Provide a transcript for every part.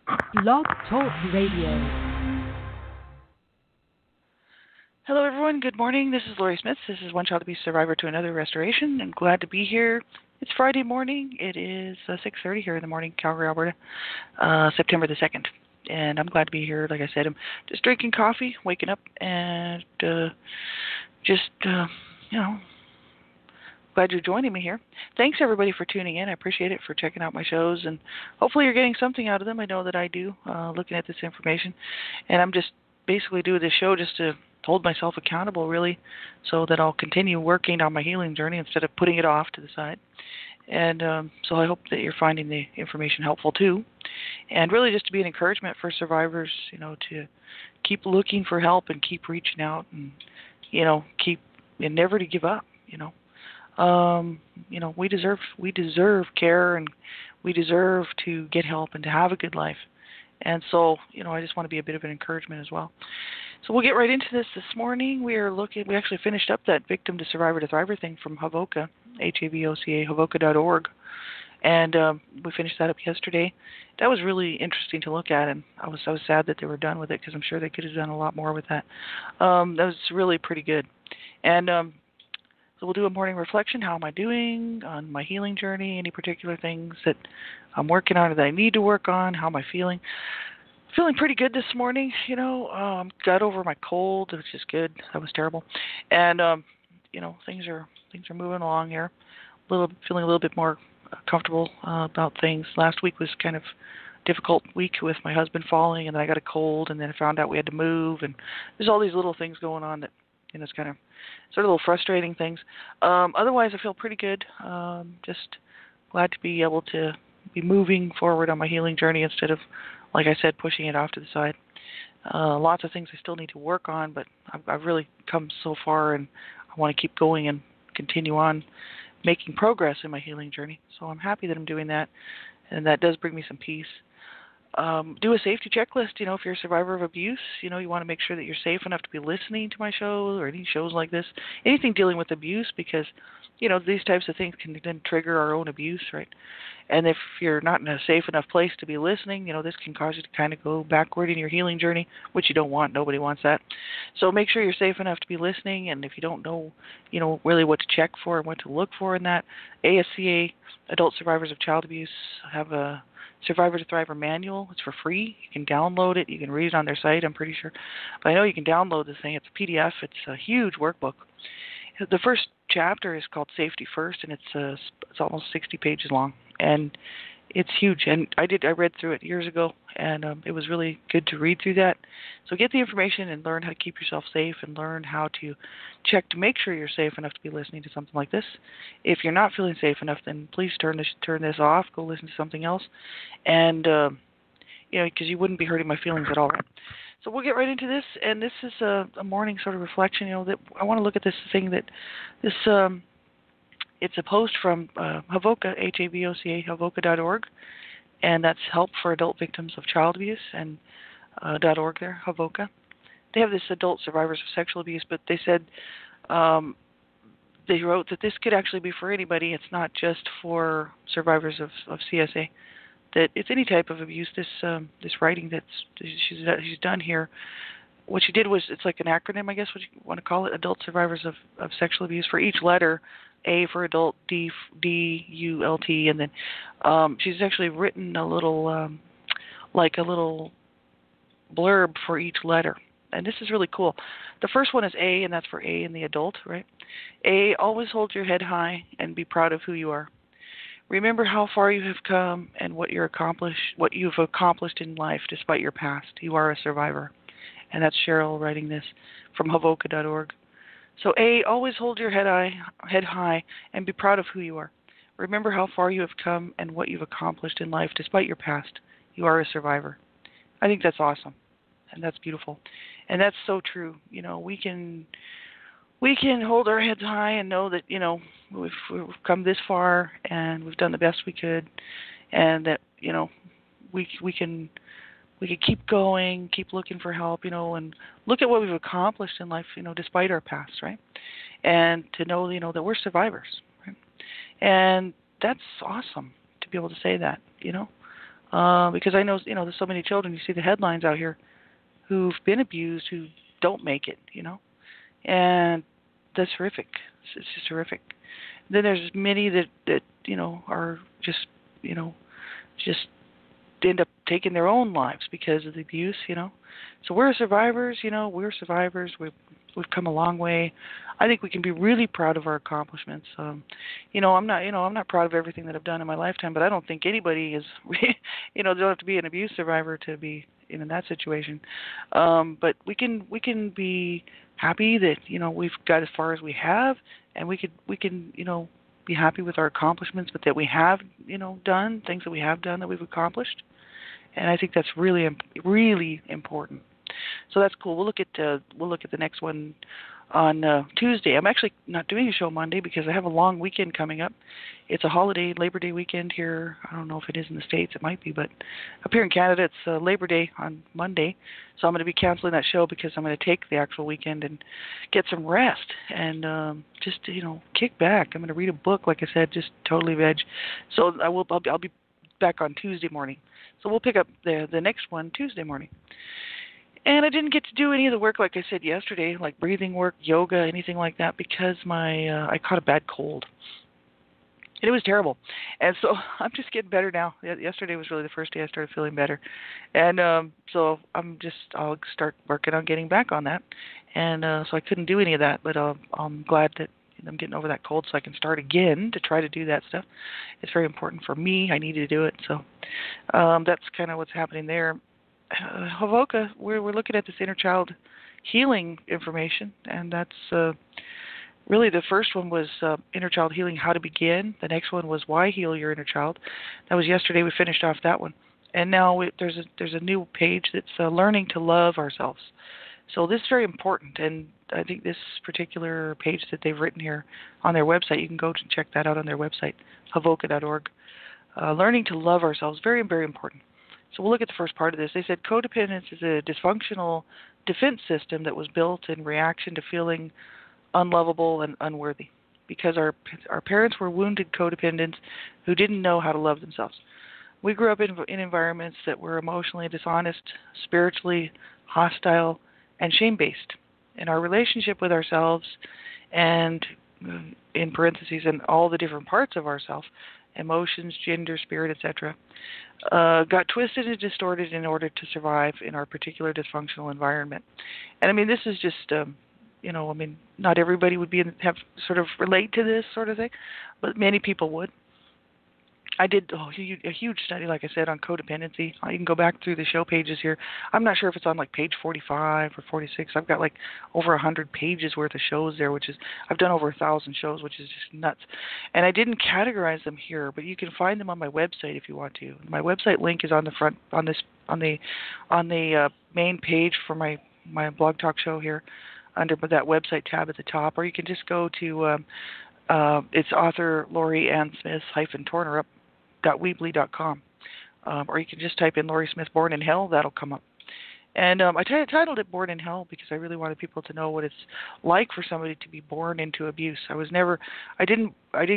Blog Talk Radio. Hello, everyone. Good morning. This is Lori Smith. This is One Child Abuse Survivor to Another Restoration. I'm glad to be here. It's Friday morning. It is 6:30 here in the morning, Calgary, Alberta, September the 2nd. And I'm glad to be here. Like I said, I'm just drinking coffee, waking up, and glad you're joining me here. Thanks, everybody, for tuning in. I appreciate it, for checking out my shows, and hopefully you're getting something out of them. I know that I do, looking at this information. And I'm just basically doing this show just to hold myself accountable, really, so that I'll continue working on my healing journey instead of putting it off to the side. And so I hope that you're finding the information helpful, too. And really just to be an encouragement for survivors, to keep looking for help and keep reaching out and, and never to give up, we deserve care, and we deserve to get help and to have a good life. And so, I just want to be a bit of an encouragement as well. So we'll get right into this morning. We actually finished up that Victim to Survivor to Thriver thing from Havoca, Havoca, Havoca.org. And we finished that up yesterday. That was really interesting to look at, and I was sad that they were done with it, because I'm sure they could have done a lot more with that. That was really pretty good. And so we'll do a morning reflection. How am I doing on my healing journey? Any particular things that I'm working on or that I need to work on? How am I feeling? Feeling pretty good this morning. Got over my cold, which is good. That was terrible. And things are moving along here. Feeling a little bit more comfortable about things. Last week was kind of difficult week with my husband falling, and then I got a cold, and then I found out we had to move, and there's all these little things going on that it's kind of sort of little frustrating things. Otherwise, I feel pretty good. Just glad to be able to be moving forward on my healing journey instead of, like I said, pushing it off to the side. Lots of things I still need to work on, but I've really come so far, and I want to keep going and continue on making progress in my healing journey. So I'm happy that I'm doing that, and that does bring me some peace. Do a safety checklist. If you're a survivor of abuse, you want to make sure that you're safe enough to be listening to my show or any shows like this, anything dealing with abuse, because, these types of things can then trigger our own abuse, right? And if you're not in a safe enough place to be listening, this can cause you to kind of go backward in your healing journey, which you don't want. Nobody wants that. So make sure you're safe enough to be listening, and if you don't know, really what to check for and what to look for in that, ASCA, Adult Survivors of Child Abuse, have a Survivor to Thriver manual. It's for free. You can download it. You can read it on their site, I'm pretty sure. But I know you can download this thing. It's a PDF. It's a huge workbook. The first chapter is called Safety First, and it's almost 60 pages long, and it's huge. And I read through it years ago, and it was really good to read through that. So get the information and learn how to keep yourself safe, and learn how to check to make sure you're safe enough to be listening to something like this. If you're not feeling safe enough, then please turn this off. Go listen to something else, and because you wouldn't be hurting my feelings at all. So we'll get right into this, and this is a morning sort of reflection. That I want to look at this thing that this. It's a post from Havoca, Havoca, Havoca.org, and that's Help for Adult Victims of Child Abuse, and .org there, Havoca. They have this Adult Survivors of Sexual Abuse, but they said they wrote that this could actually be for anybody. It's not just for survivors of CSA. That it's any type of abuse. This writing that she's done here, what she did was, it's like an acronym, I guess, what you want to call it, Adult Survivors of Sexual Abuse. For each letter, A for adult, D, U, L, T, and then she's actually written a little, like a little blurb for each letter. And this is really cool. The first one is A, and that's for A in the adult, right? A, always hold your head high and be proud of who you are. Remember how far you have come and what you've accomplished in life despite your past. You are a survivor. And that's Cheryl writing this from Havoca.org. So A, always hold your head high and be proud of who you are. Remember how far you have come and what you've accomplished in life despite your past. You are a survivor. I think that's awesome. And that's beautiful. And that's so true. We can hold our heads high and know that, we've come this far and we've done the best we could, and that, we can keep going, keep looking for help, and look at what we've accomplished in life, despite our past, right? And to know, that we're survivors, right? And that's awesome to be able to say that, Because I know, there's so many children. You see the headlines out here who've been abused who don't make it, and that's horrific. It's just horrific. Then there's many that are just end up taking their own lives because of the abuse. So we're survivors. We're survivors. We've come a long way. I think we can be really proud of our accomplishments. I'm not proud of everything that I've done in my lifetime, but I don't think anybody is. They don't have to be an abuse survivor to be in that situation. But we can be happy that we've got as far as we have, and we can be happy with our accomplishments, but that we have done things that we have done that we've accomplished, and I think that's really really important. So that's cool. We'll look at the next one on Tuesday. I'm actually not doing a show Monday because I have a long weekend coming up. It's a holiday, Labor Day weekend here. I don't know if it is in the States. It might be, but up here in Canada, it's Labor Day on Monday. So I'm going to be canceling that show because I'm going to take the actual weekend and get some rest and just kick back. I'm going to read a book, like I said, just totally veg. So I'll be back on Tuesday morning. So we'll pick up the next one Tuesday morning. And I didn't get to do any of the work, like I said yesterday, like breathing work, yoga, anything like that, because I caught a bad cold. And it was terrible. And so I'm just getting better now. Yesterday was really the first day I started feeling better. And so I'll start working on getting back on that. And so I couldn't do any of that, but I'm glad that I'm getting over that cold so I can start again to try to do that stuff. It's very important for me. I need to do it. So that's kind of what's happening there. Havoka, we're looking at this inner child healing information, and that's really the first one was inner child healing, how to begin. The next one was why heal your inner child. That was yesterday. We finished off that one, and now there's a new page that's learning to love ourselves. So this is very important, and I think this particular page that they've written here on their website, you can go and check that out on their website, havoka.org. Learning to love ourselves, very, very important. So we'll look at the first part of this. They said codependence is a dysfunctional defense system that was built in reaction to feeling unlovable and unworthy because our parents were wounded codependents who didn't know how to love themselves. We grew up in environments that were emotionally dishonest, spiritually hostile, and shame-based. And our relationship with ourselves and, in parentheses, and all the different parts of ourselves, emotions, gender, spirit, etc., got twisted and distorted in order to survive in our particular dysfunctional environment. And I mean, this is just, not everybody would have sort of relate to this sort of thing, but many people would. I did a huge study, like I said, on codependency. You can go back through the show pages here. I'm not sure if it's on like page 45 or 46. I've got like over 100 pages worth of shows there, I've done over 1,000 shows, which is just nuts. And I didn't categorize them here, but you can find them on my website if you want to. My website link is on the front on the main page for my blog talk show here, under that website tab at the top, or you can just go to it's author Lori Ann Smith -Tornerup.weebly.com, or you can just type in Lori Smith Born in Hell. That'll come up. And I titled it Born in Hell because I really wanted people to know what it's like for somebody to be born into abuse. I didn't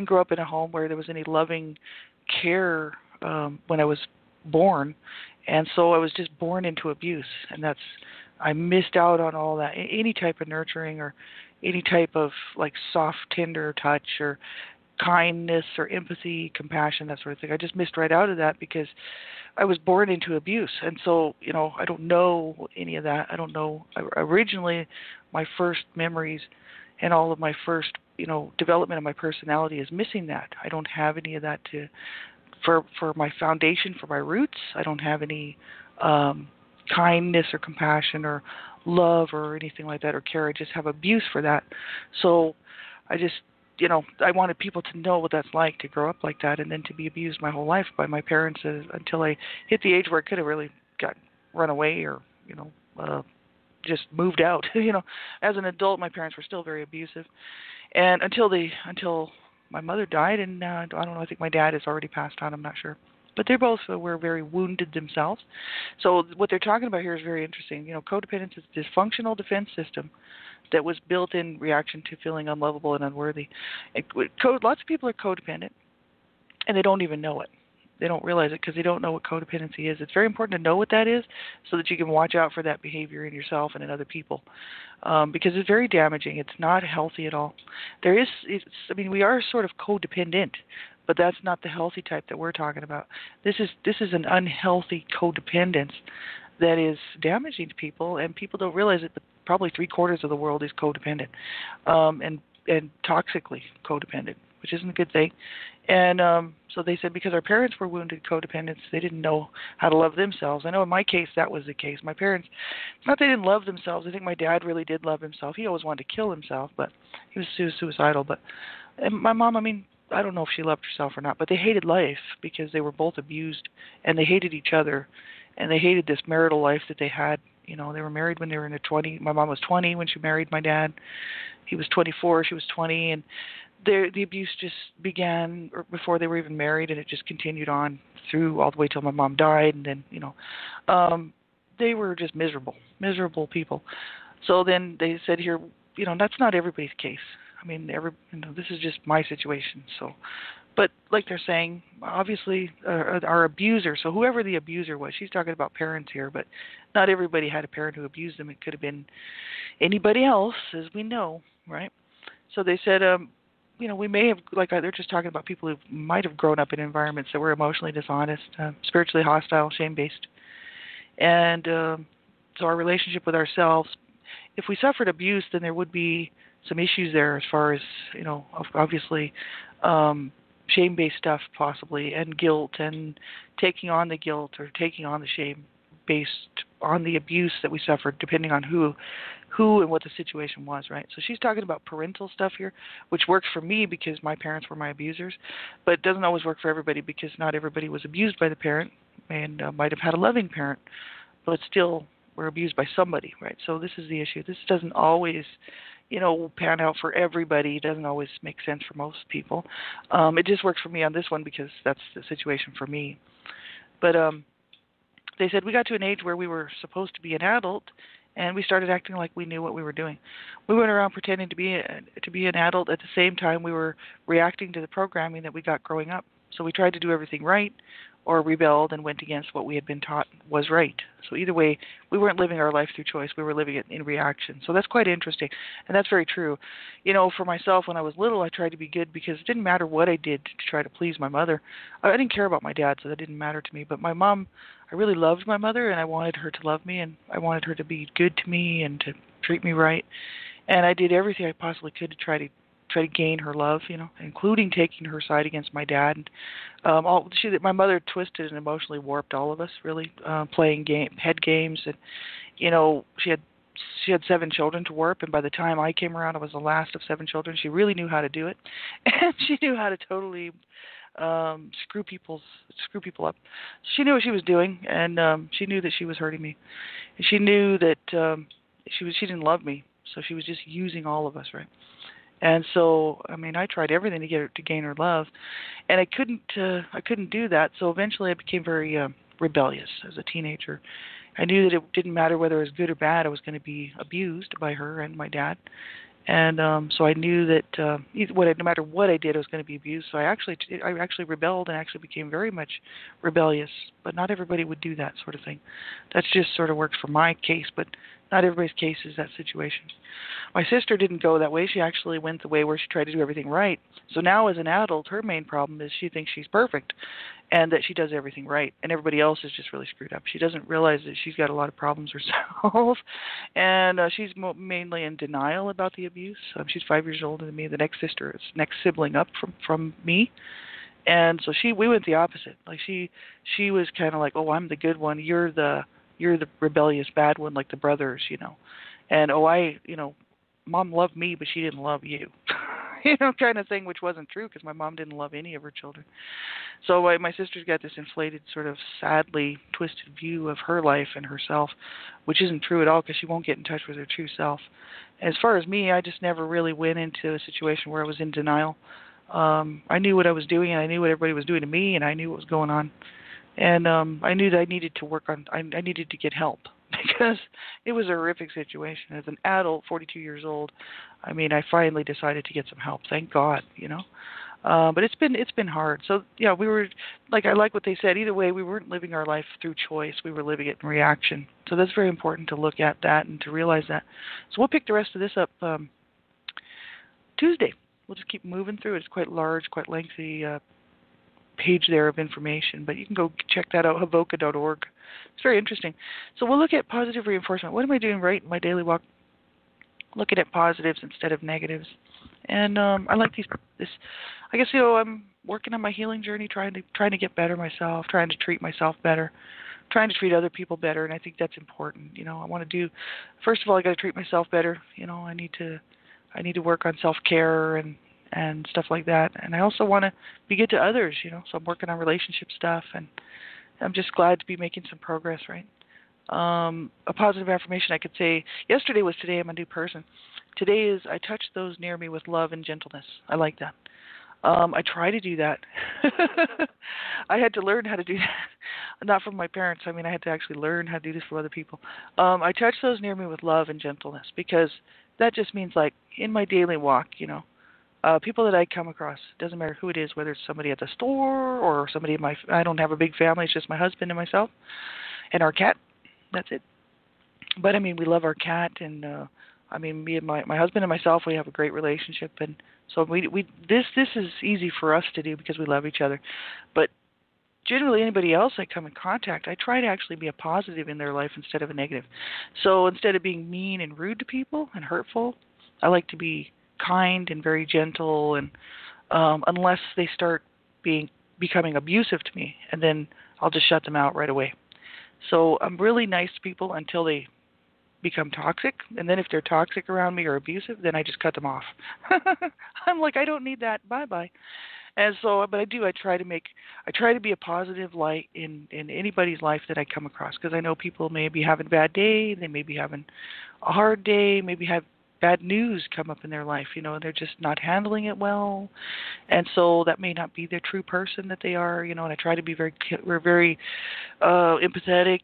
grow up in a home where there was any loving care when I was born, and so I was just born into abuse, and I missed out on all that, any type of nurturing or any type of like soft, tender touch or kindness or empathy, compassion, that sort of thing. I just missed right out of that because I was born into abuse. And so, I don't know any of that. I don't know. Originally, my first memories and all of my first, development of my personality is missing that. I don't have any of that for my foundation, for my roots. I don't have any kindness or compassion or love or anything like that or care. I just have abuse for that. So I just, I wanted people to know what that's like to grow up like that and then to be abused my whole life by my parents until I hit the age where I could have really run away or, just moved out. As an adult, my parents were still very abusive. And until my mother died, and I don't know, I think my dad has already passed on, I'm not sure. But they both were very wounded themselves. So what they're talking about here is very interesting. Codependence is a dysfunctional defense system that was built in reaction to feeling unlovable and unworthy. Lots of people are codependent, and they don't even know it. They don't realize it because they don't know what codependency is. It's very important to know what that is so that you can watch out for that behavior in yourself and in other people, because it's very damaging. It's not healthy at all. We are sort of codependent, but that's not the healthy type that we're talking about. This is an unhealthy codependence that is damaging to people, and people don't realize that probably 3/4 of the world is codependent, and toxically codependent, which isn't a good thing. And so they said because our parents were wounded codependents, they didn't know how to love themselves. I know in my case that was the case. My parents, it's not they didn't love themselves. I think my dad really did love himself. He always wanted to kill himself, but he was suicidal. And my mom, I don't know if she loved herself or not, but they hated life because they were both abused, and they hated each other, and they hated this marital life that they had. You know, they were married when they were in their 20s. My mom was 20 when she married my dad. He was 24, she was 20, and the abuse just began before they were even married, and it just continued on through all the way till my mom died, and then, they were just miserable people. So then they said here, that's not everybody's case. This is just my situation. So, but like they're saying, obviously, our abuser, so whoever the abuser was, she's talking about parents here, but not everybody had a parent who abused them. It could have been anybody else, as we know, right? So they said, we may have, they're just talking about people who might have grown up in environments that were emotionally dishonest, spiritually hostile, shame-based. And so our relationship with ourselves, if we suffered abuse, then there would be some issues there as far as, obviously, shame-based stuff possibly, and guilt, and taking on the guilt or taking on the shame based on the abuse that we suffered, depending on who and what the situation was, right? So she's talking about parental stuff here, which works for me because my parents were my abusers, but it doesn't always work for everybody because not everybody was abused by the parent and might have had a loving parent, but still were abused by somebody, right? So this is the issue. This doesn't always, pan out for everybody. It doesn't always make sense for most people. It just works for me on this one because that's the situation for me. But they said we got to an age where we were supposed to be an adult, and we started acting like we knew what we were doing. We went around pretending to be an adult at the same time we were reacting to the programming that we got growing up. So we tried to do everything right, or rebelled and went against what we had been taught was right. So either way, we weren't living our life through choice. We were living it in reaction. So that's quite interesting, and that's very true. For myself, when I was little, I tried to be good because it didn't matter what I did to try to please my mother. I didn't care about my dad, so that didn't matter to me. But my mom, I really loved my mother, and I wanted her to love me, and I wanted her to be good to me and to treat me right. And I did everything I possibly could to try to gain her love, including taking her side against my dad. And my mother twisted and emotionally warped all of us, really, playing head games. And, she had 7 children to warp, and by the time I came around, I was the last of 7 children. She really knew how to do it, and she knew how to totally screw people up. She knew what she was doing, and she knew that she was hurting me. And she knew that she didn't love me, so she was just using all of us, right? And so, I tried everything to get her to gain her love, and I couldn't do that. So eventually, I became very rebellious as a teenager. I knew that it didn't matter whether it was good or bad. I was going to be abused by her and my dad, and so I knew that no matter what I did, I was going to be abused. So I actually rebelled and actually became very much rebellious. But not everybody would do that sort of thing. That's just sort of works for my case, but not everybody's case is that situation. My sister didn't go that way. She actually went the way where she tried to do everything right. So now as an adult, her main problem is she thinks she's perfect and that she does everything right, and everybody else is just really screwed up. She doesn't realize that she's got a lot of problems herself, and she's mainly in denial about the abuse. She's 5 years older than me. The next sibling up from me. And so we went the opposite. Like she was kind of like, oh, I'm the good one. You're the rebellious bad one, like the brothers, And Mom loved me, but she didn't love you, kind of thing, which wasn't true because my mom didn't love any of her children. So my sister's got this inflated, sort of sadly twisted view of her life and herself, which isn't true at all because she won't get in touch with her true self. As far as me, I just never really went into a situation where I was in denial. I knew what I was doing, and I knew what everybody was doing to me, and I knew what was going on. And I knew that I needed to work on, I needed to get help because it was a horrific situation. As an adult, 42 years old, I finally decided to get some help. Thank God, But it's been hard. So yeah, we were like I like what they said. Either way, we weren't living our life through choice. We were living it in reaction. So that's very important to look at that and to realize that. So we'll pick the rest of this up Tuesday. We'll just keep moving through it. It's quite large, quite lengthy page there of information, but you can go check that out, havoca.org. It's very interesting. So we'll look at positive reinforcement. What am I doing right in my daily walk? Looking at positives instead of negatives. And I like this. I guess I'm working on my healing journey, trying to get better myself, trying to treat myself better, trying to treat other people better, and I think that's important. I want to do. First of all, I got to treat myself better. I need to work on self-care and stuff like that. And I also want to be good to others. So I'm working on relationship stuff, and I'm just glad to be making some progress. Right. A positive affirmation I could say. Yesterday was today. I'm a new person. Today is I touch those near me with love and gentleness. I like that. I try to do that. I had to learn how to do that. Not from my parents. I mean, I had to actually learn how to do this for other people. I touch those near me with love and gentleness because that just means like in my daily walk, people that I come across, doesn't matter who it is, whether it's somebody at the store or somebody I don't have a big family, it's just my husband and myself and our cat. That's it. But I mean, we love our cat, and me and my husband and myself, we have a great relationship, and so this is easy for us to do because we love each other. But generally, anybody else I come in contact, I try to actually be a positive in their life instead of a negative. So instead of being mean and rude to people and hurtful, I like to be kind and very gentle, and unless they start becoming abusive to me, and then I'll just shut them out right away. So I'm really nice to people until they become toxic, and then if they're toxic around me or abusive, then I just cut them off. I'm like, I don't need that. Bye. And so, but I try to be a positive light in anybody's life that I come across, because I know people may be having a bad day, they may be having a hard day, maybe have bad news come up in their life, and they're just not handling it well, and so that may not be the true person that they are, and I try to be very empathetic,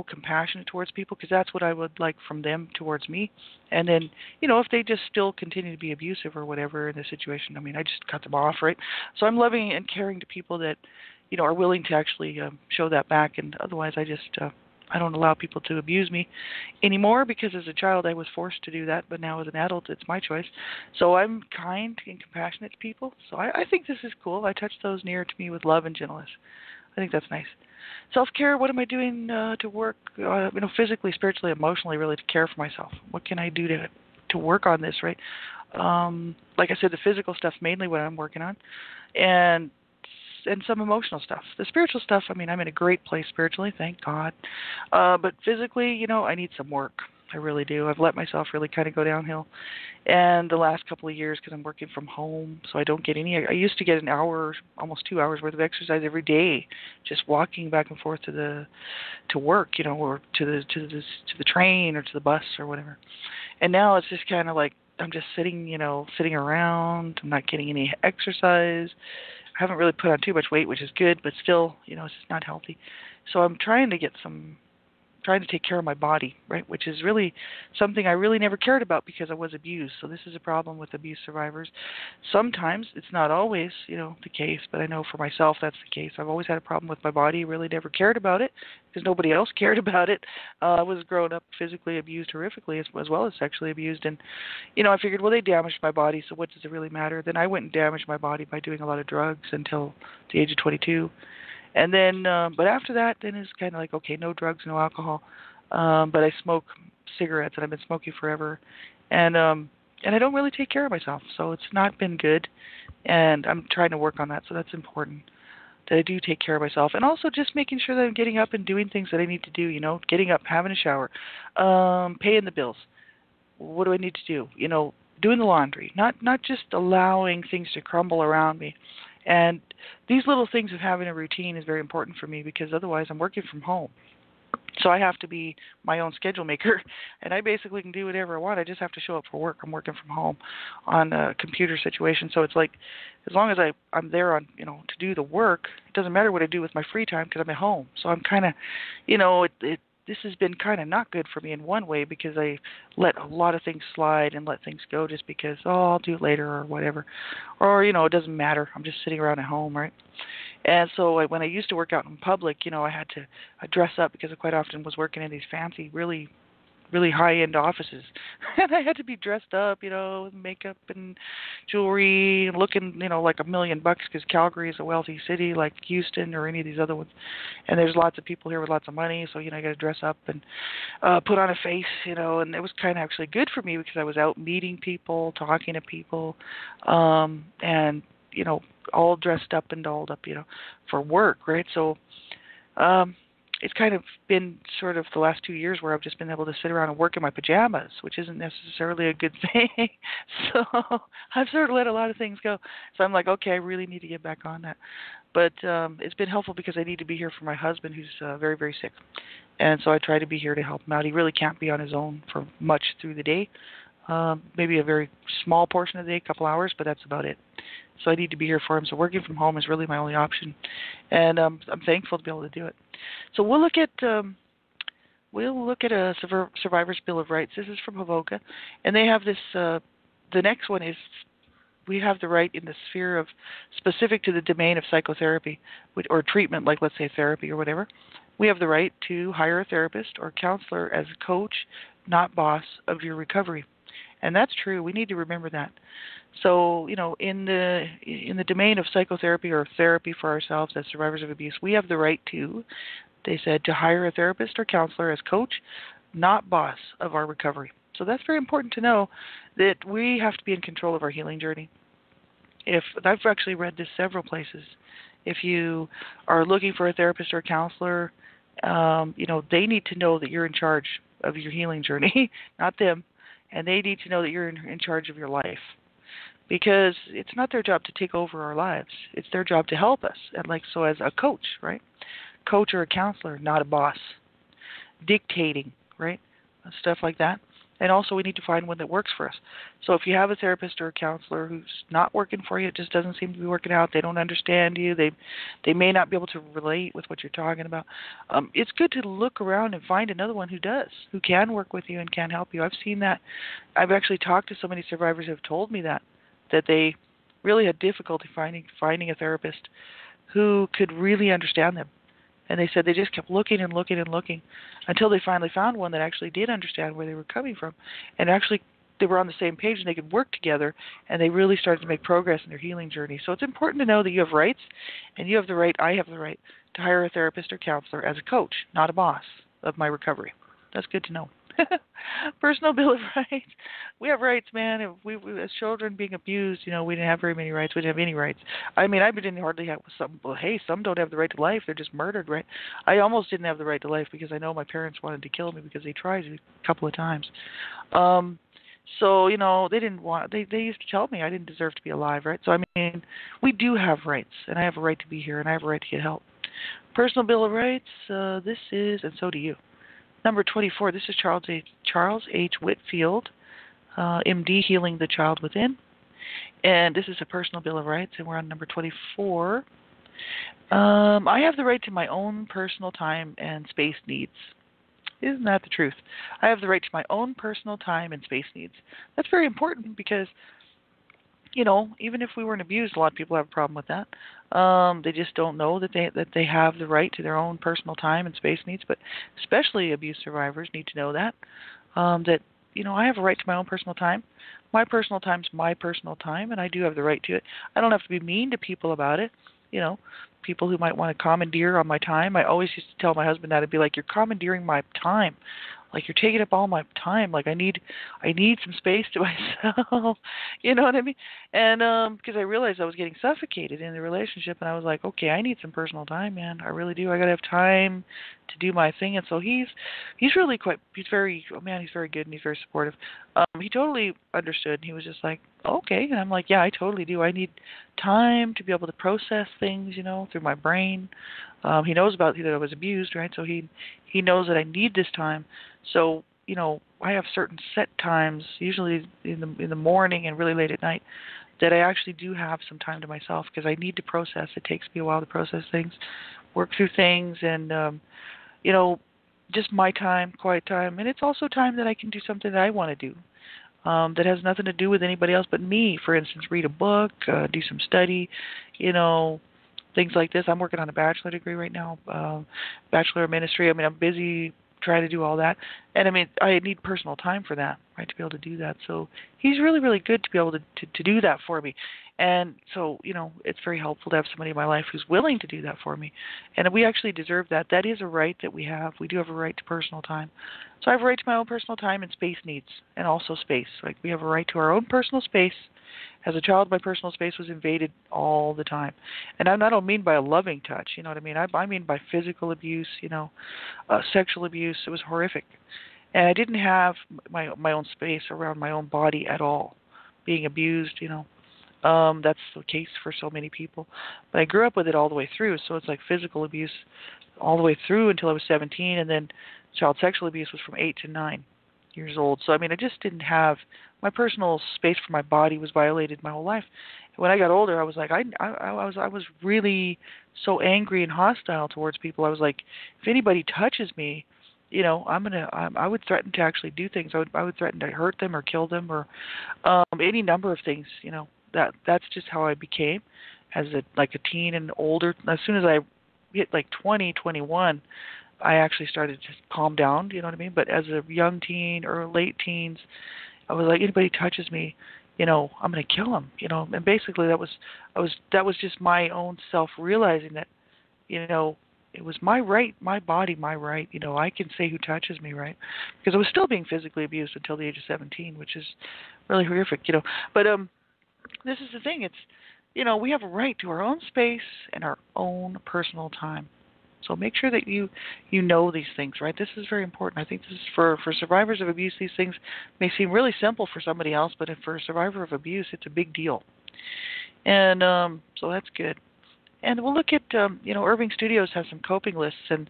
compassionate towards people, because that's what I would like from them towards me. And then, if they just still continue to be abusive or whatever in the situation, I just cut them off, right? So I'm loving and caring to people that, are willing to actually show that back, and otherwise I don't allow people to abuse me anymore, because as a child I was forced to do that, but now as an adult it's my choice. So I'm kind and compassionate to people. So I think this is cool. I touch those near to me with love and gentleness. I think that's nice. Self-care, what am I doing to work, physically, spiritually, emotionally, really to care for myself? What can I do to work on this, right? Like I said, the physical stuff mainly what I'm working on, and some emotional stuff. The spiritual stuff, I'm in a great place spiritually, thank God. But physically, I need some work. I really do. I've let myself really kind of go downhill. And the last couple of years, because I'm working from home, so I don't get I used to get an hour, almost 2 hours worth of exercise every day, just walking back and forth to work, or to the train or to the bus or whatever. And now it's just kind of like I'm just sitting around. I'm not getting any exercise. I haven't really put on too much weight, which is good, but still, it's just not healthy. So I'm trying to take care of my body, right, which is really something I really never cared about because I was abused. So this is a problem with abuse survivors. Sometimes, it's not always, the case, but I know for myself that's the case. I've always had a problem with my body, really never cared about it because nobody else cared about it. I was growing up physically abused horrifically as well as sexually abused. And, I figured, well, they damaged my body, so what does it really matter? Then I went and damaged my body by doing a lot of drugs until the age of 22. And then, but after that, then it's kind of like, okay, no drugs, no alcohol. But I smoke cigarettes, and I've been smoking forever. And I don't really take care of myself, so it's not been good. And I'm trying to work on that, so that's important, that I do take care of myself. And also just making sure that I'm getting up and doing things that I need to do, getting up, having a shower, paying the bills. What do I need to do? Doing the laundry, not just allowing things to crumble around me. And these little things of having a routine is very important for me because otherwise I'm working from home. So I have to be my own schedule maker, and I basically can do whatever I want. I just have to show up for work. I'm working from home on a computer situation, so it's like as long as I'm there on to do the work, it doesn't matter what I do with my free time because I'm at home. So I'm kind of, this has been kind of not good for me in one way because I let a lot of things slide and let things go just because, oh, I'll do it later or whatever. Or, it doesn't matter. I'm just sitting around at home, right? And so when I used to work out in public, I had to dress up because I quite often was working in these fancy, really really high-end offices. And I had to be dressed up, with makeup and jewelry and looking, like $1,000,000 because Calgary is a wealthy city like Houston or any of these other ones. And there's lots of people here with lots of money, so, I got to dress up and put on a face, and it was kind of actually good for me because I was out meeting people, talking to people, and, all dressed up and dolled up, for work, right? So, it's kind of been sort of the last 2 years where I've just been able to sit around and work in my pajamas, which isn't necessarily a good thing. So I've sort of let a lot of things go. So I'm like, okay, I really need to get back on that. But it's been helpful because I need to be here for my husband who's very, very sick. And so I try to be here to help him out. He really can't be on his own for much through the day. Maybe a very small portion of the day, a couple hours, but that's about it. So I need to be here for him. So working from home is really my only option, and I'm thankful to be able to do it. So we'll look at a Survivor's Bill of Rights. This is from Havoka, and they have this. The next one is we have the right in the sphere of specific to the domain of psychotherapy or treatment, like let's say therapy or whatever. We have the right to hire a therapist or counselor as a coach, not boss of your recovery. And that's true. We need to remember that. So, in the domain of psychotherapy or therapy for ourselves as survivors of abuse, we have the right to, they said, to hire a therapist or counselor as coach, not boss of our recovery. So that's very important to know that we have to be in control of our healing journey. I've actually read this several places. If you are looking for a therapist or a counselor, they need to know that you're in charge of your healing journey, not them. And they need to know that you're in charge of your life, because it's not their job to take over our lives. It's their job to help us. And so as a coach, right? Coach or a counselor, not a boss. Dictating, right? Stuff like that. And also we need to find one that works for us. So if you have a therapist or a counselor who's not working for you, it just doesn't seem to be working out, they don't understand you, they may not be able to relate with what you're talking about, it's good to look around and find another one who does, who can work with you and can help you. I've seen that. I've actually talked to so many survivors who have told me that they really had difficulty finding a therapist who could really understand them. And they said they just kept looking and looking and looking until they finally found one that actually did understand where they were coming from. And actually they were on the same page and they could work together, and they really started to make progress in their healing journey. So it's important to know that you have rights, and you have the right, I have the right, to hire a therapist or counselor as a coach, not a boss of my recovery. That's good to know. Personal Bill of Rights. We have rights, man. If we as children being abused, we didn't have very many rights. We didn't have any rights. I mean, I didn't hardly have some. Well, hey, some don't have the right to life. They're just murdered, right? I almost didn't have the right to life because I know my parents wanted to kill me because they tried a couple of times. So, they didn't want. They used to tell me I didn't deserve to be alive, right? So, I mean, we do have rights, and I have a right to be here, and I have a right to get help. Personal Bill of Rights. This is, and so do you. Number 24, this is Charles H. Whitfield, MD, Healing the Child Within. And this is a personal Bill of Rights, and we're on number 24. I have the right to my own personal time and space needs. Isn't that the truth? I have the right to my own personal time and space needs. That's very important because, even if we weren't abused, a lot of people have a problem with that. They just don't know that they have the right to their own personal time and space needs. But especially abuse survivors need to know that I have a right to my own personal time. My personal time's my personal time, and I do have the right to it. I don't have to be mean to people about it. People who might want to commandeer on my time. I always used to tell my husband that. I'd be like, "You're commandeering my time. Like, you're taking up all my time. Like, I need some space to myself." You know what I mean? And because I realized I was getting suffocated in the relationship, and I was like, okay, I need some personal time, man. I really do. I gotta have time to do my thing. And so he's very good, and he's very supportive. He totally understood. He was just like, okay. And I'm like, yeah, I totally do. I need time to be able to process things, through my brain. He knows that I was abused, right? So he knows that I need this time. So, I have certain set times, usually in the morning and really late at night, that I actually do have some time to myself because I need to process. It takes me a while to process things, work through things, and just my time, quiet time, and it's also time that I can do something that I want to do. That has nothing to do with anybody else but me. For instance, read a book, do some study, you know, things like this. I'm working on a bachelor degree right now, bachelor of ministry. I mean, I'm busy trying to do all that, and I mean, I need personal time for that, right, to be able to do that. So he's really, really good to be able to do that for me, and so it's very helpful to have somebody in my life who's willing to do that for me, and we actually deserve that. That is a right that we have. We do have a right to personal time. So I have a right to my own personal time and space needs, and also space. Like we have a right to our own personal space. As a child, my personal space was invaded all the time, and I don't mean by a loving touch. You know what I mean? I mean by physical abuse. Sexual abuse. It was horrific, and I didn't have my own space around my own body at all. Being abused, that's the case for so many people. But I grew up with it all the way through, so it's like physical abuse all the way through until I was 17, and then child sexual abuse was from 8 to 9 years old. So I mean, I just didn't have my personal space for my body was violated my whole life. When I got older, I was like, I was really so angry and hostile towards people. I was like, if anybody touches me, I would threaten to actually do things. I would threaten to hurt them or kill them or any number of things. That's just how I became as a teen and older. As soon as I hit like 20, 21, I actually started to calm down, you know what I mean? But as a young teen or late teens, I was like, anybody touches me, I'm going to kill them, And basically that was just my own self realizing that, it was my right, my body, my right. I can say who touches me, right? Because I was still being physically abused until the age of 17, which is really horrific. But this is the thing. It's, we have a right to our own space and our own personal time. So make sure that you know these things, right? This is very important. I think this is for survivors of abuse. These things may seem really simple for somebody else, but for a survivor of abuse, it's a big deal. And so that's good. And we'll look at, Irving Studios has some coping lists, and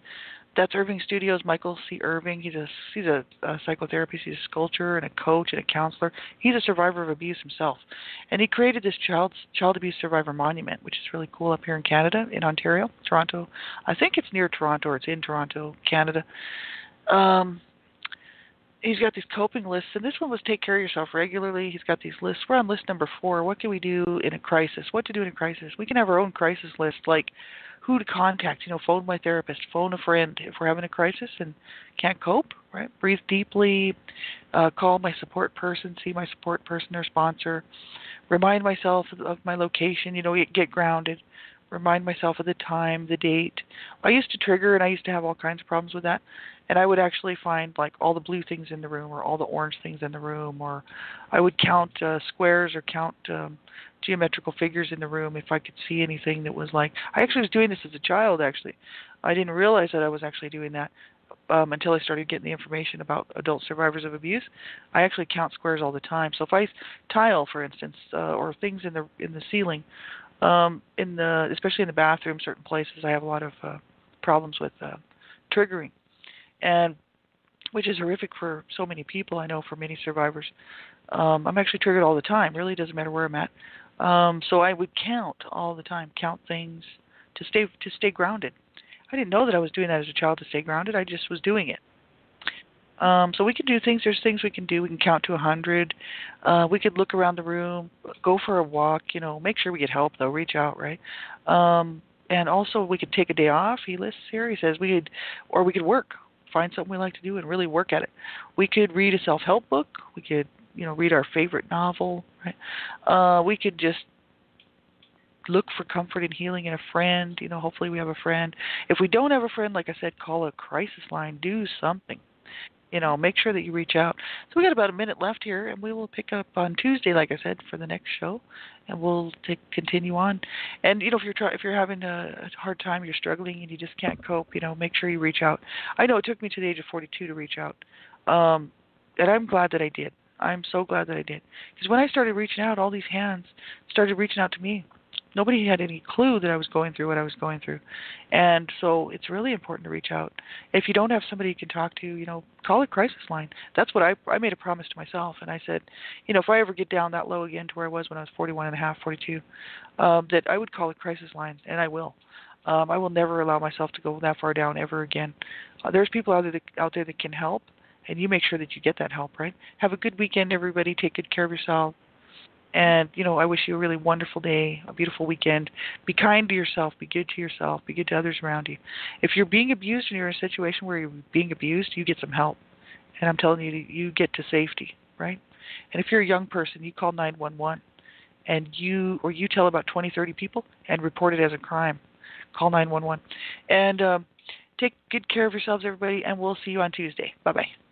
that's Irving Studios. Michael C. Irving. He's a psychotherapist. He's a sculptor and a coach and a counselor. He's a survivor of abuse himself, and he created this child abuse survivor monument, which is really cool up here in Canada, in Ontario, Toronto. I think it's near Toronto, or it's in Toronto, Canada. He's got these coping lists, and this one was take care of yourself regularly. He's got these lists. We're on list number 4. What can we do in a crisis? What to do in a crisis? We can have our own crisis list, like who to contact. Phone my therapist, phone a friend if we're having a crisis and can't cope. Right? Breathe deeply. Call my support person. See my support person or sponsor. Remind myself of my location. Get grounded. Remind myself of the time, the date. I used to trigger, and I used to have all kinds of problems with that. And I would actually find like all the blue things in the room or all the orange things in the room, or I would count squares or count geometrical figures in the room if I could see anything that was like. I actually was doing this as a child, actually. I didn't realize that I was actually doing that until I started getting the information about adult survivors of abuse. I actually count squares all the time. So if I tile, for instance, or things in the ceiling, especially in the bathroom, certain places, I have a lot of problems with triggering, and which is horrific for so many people. I know for many survivors, I'm actually triggered all the time. Really, doesn't matter where I'm at. So I would count all the time, count things to stay grounded. I didn't know that I was doing that as a child to stay grounded. I just was doing it. So we can do things. There's things we can do. We can count to 100. We could look around the room, go for a walk. Make sure we get help though. Reach out, right? And also we could take a day off. He lists here. He says we could work. Find something we like to do and really work at it. We could read a self-help book. We could, read our favorite novel. Right? We could just look for comfort and healing in a friend. Hopefully we have a friend. If we don't have a friend, like I said, call a crisis line. Do something. Make sure that you reach out. So we got about a minute left here, and we will pick up on Tuesday, like I said, for the next show, and we'll continue on. And if you're having a hard time, you're struggling, and you just can't cope, make sure you reach out. I know it took me to the age of 42 to reach out, and I'm glad that I did. I'm so glad that I did, because when I started reaching out, all these hands started reaching out to me. Nobody had any clue that I was going through what I was going through. And so it's really important to reach out. If you don't have somebody you can talk to, call a crisis line. That's what I made a promise to myself. And I said, if I ever get down that low again to where I was when I was 41 and a half, 42, that I would call a crisis line, and I will. I will never allow myself to go that far down ever again. There's people out there that can help, and you make sure that you get that help, right? Have a good weekend, everybody. Take good care of yourself. And, I wish you a really wonderful day, a beautiful weekend. Be kind to yourself. Be good to yourself. Be good to others around you. If you're being abused and you're in a situation where you're being abused, you get some help. And I'm telling you, you get to safety, right? And if you're a young person, you call 911 and you tell about 20, 30 people and report it as a crime. Call 911. And take good care of yourselves, everybody, and we'll see you on Tuesday. Bye-bye.